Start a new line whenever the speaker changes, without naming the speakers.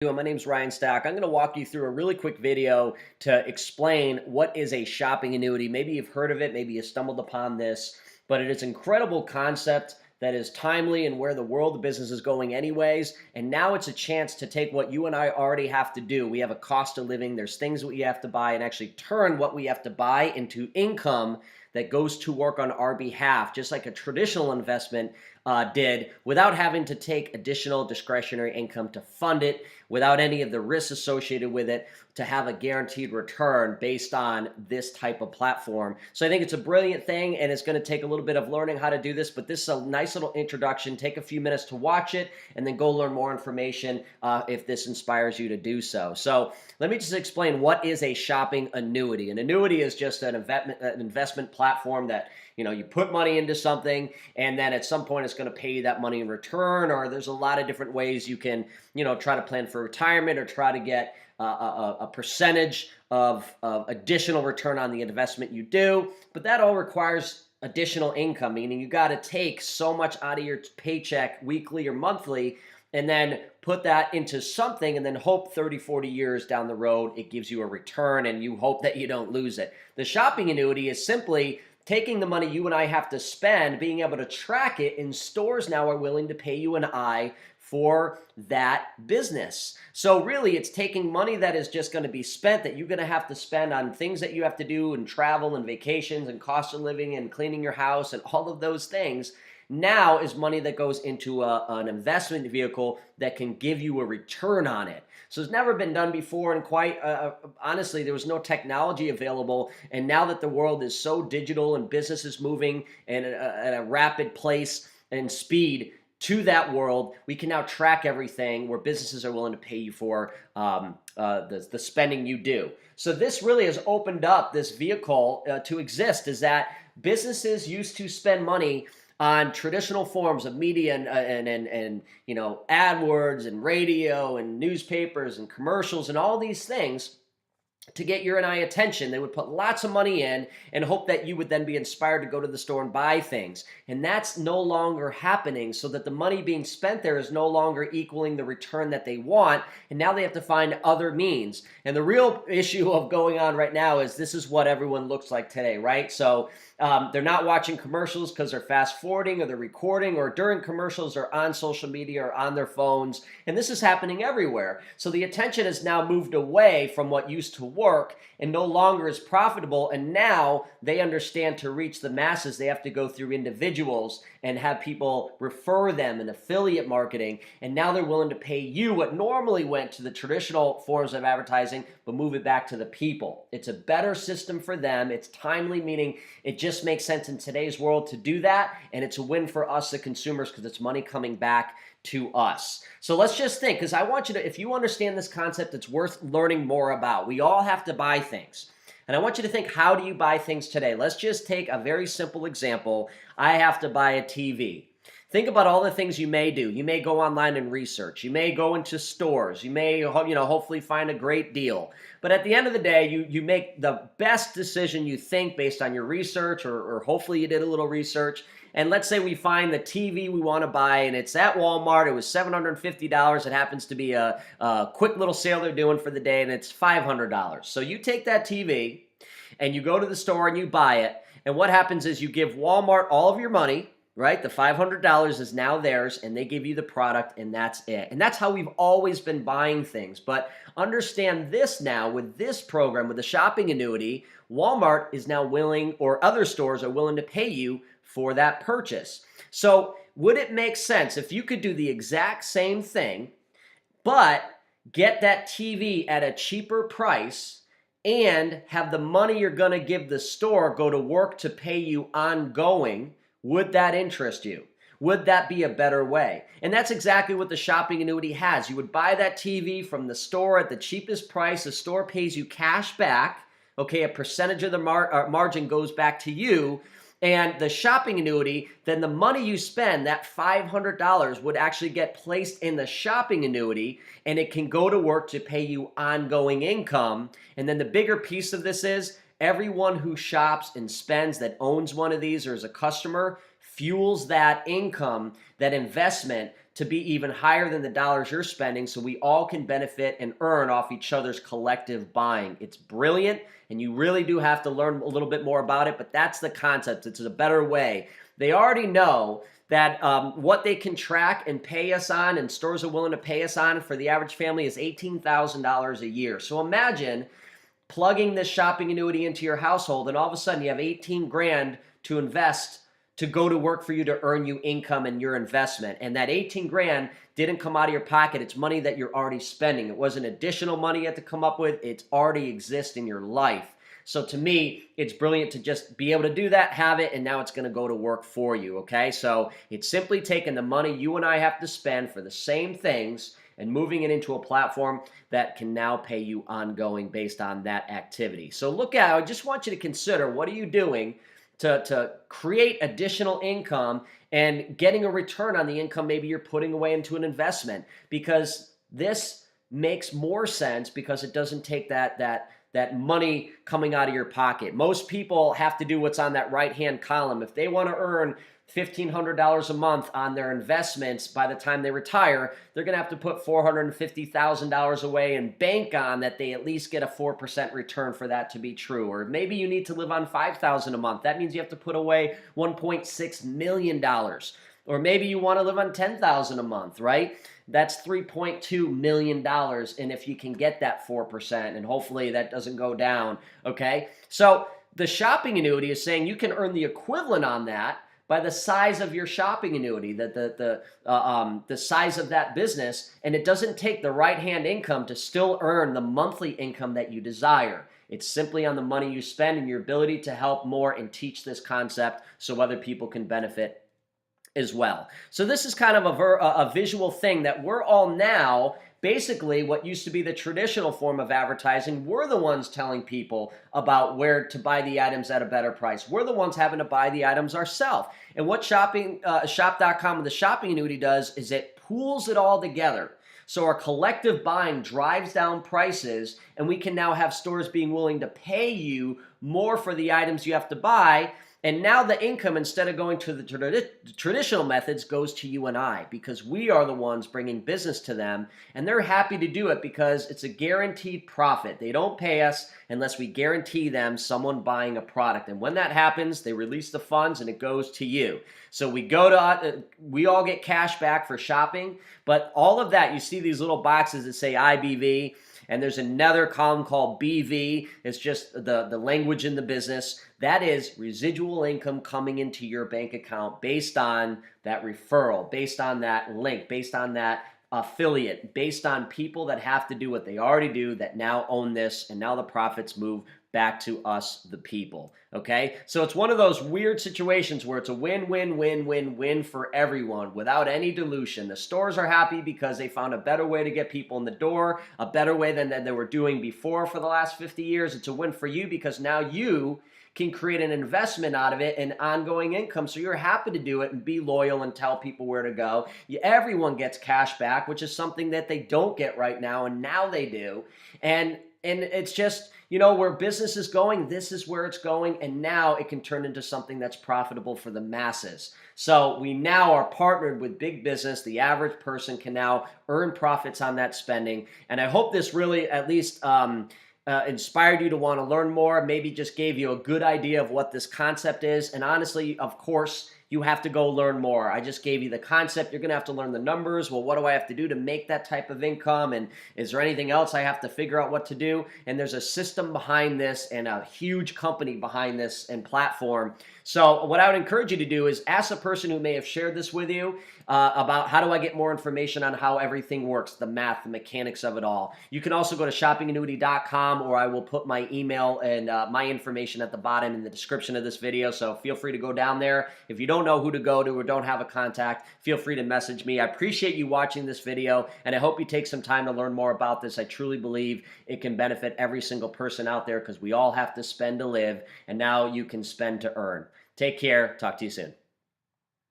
My name's Ryan Stack. I'm going to walk you through a really quick video to explain what is a shopping annuity. Maybe you've heard of it, maybe you stumbled upon this, but it is an incredible concept that is timely and where the world of business is going anyways. And now it's a chance to take what you and I already have to do. We have a cost of living. There's things that we have to buy and actually turn what we have to buy into income that goes to work on our behalf, just like a traditional investment did, without having to take additional discretionary income to fund it, without any of the risks associated with it, to have a guaranteed return based on this type of platform. So I think it's a brilliant thing, and it's going to take a little bit of learning how to do this, but this is a nice little introduction. Take a few minutes to watch it, and then go learn more information if this inspires you to do so. So let me just explain what is a shopping annuity. An annuity is just an investment platform that you put money into something, and then at some point it's going to pay you that money in return, or there's a lot of different ways you can try to plan for retirement or try to get a percentage of additional return on the investment you do. But that all requires additional income, meaning you got to take so much out of your paycheck weekly or monthly and then put that into something and then hope 30, 40 years down the road it gives you a return, and you hope that you don't lose it. The shopping annuity is simply taking the money you and I have to spend, being able to track it, and stores now are willing to pay you an eye for that business. So really, it's taking money that is just going to be spent, that you're going to have to spend on things that you have to do, and travel and vacations and cost of living and cleaning your house and all of those things. Now is money that goes into an investment vehicle that can give you a return on it. So it's never been done before, and quite honestly, there was no technology available. And now that the world is so digital and business is moving at a rapid pace and speed to that world, we can now track everything where businesses are willing to pay you for the spending you do. So this really has opened up this vehicle to exist, is that businesses used to spend money on traditional forms of media and AdWords and radio and newspapers and commercials and all these things to get your and I attention. They would put lots of money in and hope that you would then be inspired to go to the store and buy things. And that's no longer happening, so that the money being spent there is no longer equaling the return that they want. And now they have to find other means. And the real issue of going on right now is this is what everyone looks like today, right? So they're not watching commercials because they're fast forwarding, or they're recording, or during commercials or on social media or on their phones. And this is happening everywhere. So the attention has now moved away from what used to work and no longer is profitable. And now they understand, to reach the masses, they have to go through individuals and have people refer them in affiliate marketing. And now they're willing to pay you what normally went to the traditional forms of advertising, but move it back to the people. It's a better system for them. It's timely, meaning it just makes sense in today's world to do that. And it's a win for us, the consumers, because it's money coming back to us. So let's just think, because I want you to, if you understand this concept, it's worth learning more about. We all have to buy things. And I want you to think, how do you buy things today? Let's just take a very simple example. I have to buy a TV. Think about all the things you may do. You may go online and research. You may go into stores. You may, hopefully find a great deal. But at the end of the day, you make the best decision you think based on your research, or hopefully you did a little research. And let's say we find the TV we want to buy, and it's at Walmart. It was $750. It happens to be a quick little sale they're doing for the day, and it's $500. So you take that TV, and you go to the store and you buy it. And what happens is you give Walmart all of your money, right? The $500 is now theirs, and they give you the product, and that's it. And that's how we've always been buying things. But understand this now, with this program, with the shopping annuity, Walmart is now willing, or other stores are willing to pay you for that purchase. So would it make sense if you could do the exact same thing, but get that TV at a cheaper price and have the money you're going to give the store go to work to pay you ongoing? Would that interest you? Would that be a better way? And that's exactly what the shopping annuity has. You would buy that TV from the store at the cheapest price. The store pays you cash back. Okay, a percentage of the margin goes back to you. And the shopping annuity, then the money you spend, that $500, would actually get placed in the shopping annuity, and it can go to work to pay you ongoing income. And then the bigger piece of this is, everyone who shops and spends that owns one of these or is a customer fuels that income, that investment, to be even higher than the dollars you're spending so we all can benefit and earn off each other's collective buying. It's brilliant, and you really do have to learn a little bit more about it, but that's the concept. It's a better way. They already know that what they can track and pay us on, and stores are willing to pay us on for the average family, is $18,000 a year. So imagine plugging this shopping annuity into your household, and all of a sudden you have 18 grand to invest to go to work for you to earn you income in your investment. And that 18 grand didn't come out of your pocket. It's money that you're already spending. It wasn't additional money you had to come up with. It already exists in your life. So to me, it's brilliant to just be able to do that, have it, and now it's going to go to work for you, okay? So it's simply taking the money you and I have to spend for the same things and moving it into a platform that can now pay you ongoing based on that activity. So look at, I just want you to consider, what are you doing to create additional income and getting a return on the income maybe you're putting away into an investment? Because this makes more sense because it doesn't take that money coming out of your pocket. Most people have to do what's on that right-hand column. If they want to earn $1,500 a month on their investments by the time they retire, they're going to have to put $450,000 away and bank on that they at least get a 4% return for that to be true. Or maybe you need to live on $5,000 a month. That means you have to put away $1.6 million. Or maybe you want to live on $10,000 a month, right? That's $3.2 million. And if you can get that 4%, and hopefully that doesn't go down, okay? So the shopping annuity is saying you can earn the equivalent on that by the size of your shopping annuity, the size of that business, and it doesn't take the right-hand income to still earn the monthly income that you desire. It's simply on the money you spend and your ability to help more and teach this concept so other people can benefit as well. So this is kind of a visual thing that we're all now, basically what used to be the traditional form of advertising, we're the ones telling people about where to buy the items at a better price. We're the ones having to buy the items ourselves. And what shop.com with the shopping annuity does is it pools it all together. So our collective buying drives down prices, and we can now have stores being willing to pay you more for the items you have to buy. And now the income, instead of going to the traditional methods, goes to you and I, because we are the ones bringing business to them, and they're happy to do it because it's a guaranteed profit. They don't pay us unless we guarantee them someone buying a product. And when that happens, they release the funds and it goes to you. So we all get cash back for shopping, but all of that, you see these little boxes that say IBV, and there's another column called BV. It's just the language in the business. That is residual income coming into your bank account based on that referral, based on that link, based on that affiliate, based on people that have to do what they already do that now own this, and now the profits move back to us, the people. Okay? So it's one of those weird situations where it's a win-win-win-win-win for everyone without any dilution. The stores are happy because they found a better way to get people in the door, a better way than they were doing before for the last 50 years. It's a win for you because now you can create an investment out of it and ongoing income, so you're happy to do it and be loyal and tell people where to go. Everyone gets cash back, which is something that they don't get right now, and now they do. And it's just, you know, where business is going, this is where it's going, and now it can turn into something that's profitable for the masses. So we now are partnered with big business. The average person can now earn profits on that spending, and I hope this really at least inspired you to want to learn more, maybe just gave you a good idea of what this concept is. And honestly, of course, you have to go learn more. I just gave you the concept. You're going to have to learn the numbers. Well, what do I have to do to make that type of income? And is there anything else I have to figure out what to do? And there's a system behind this and a huge company behind this and platform. So what I would encourage you to do is ask a person who may have shared this with you about how do I get more information on how everything works, the math, the mechanics of it all. You can also go to shoppingannuity.com, or I will put my email and my information at the bottom in the description of this video. So feel free to go down there. If you don't know who to go to or don't have a contact, feel free to message me. I appreciate you watching this video, and I hope you take some time to learn more about this. I truly believe it can benefit every single person out there because we all have to spend to live, and now you can spend to earn. Take care. Talk to you soon.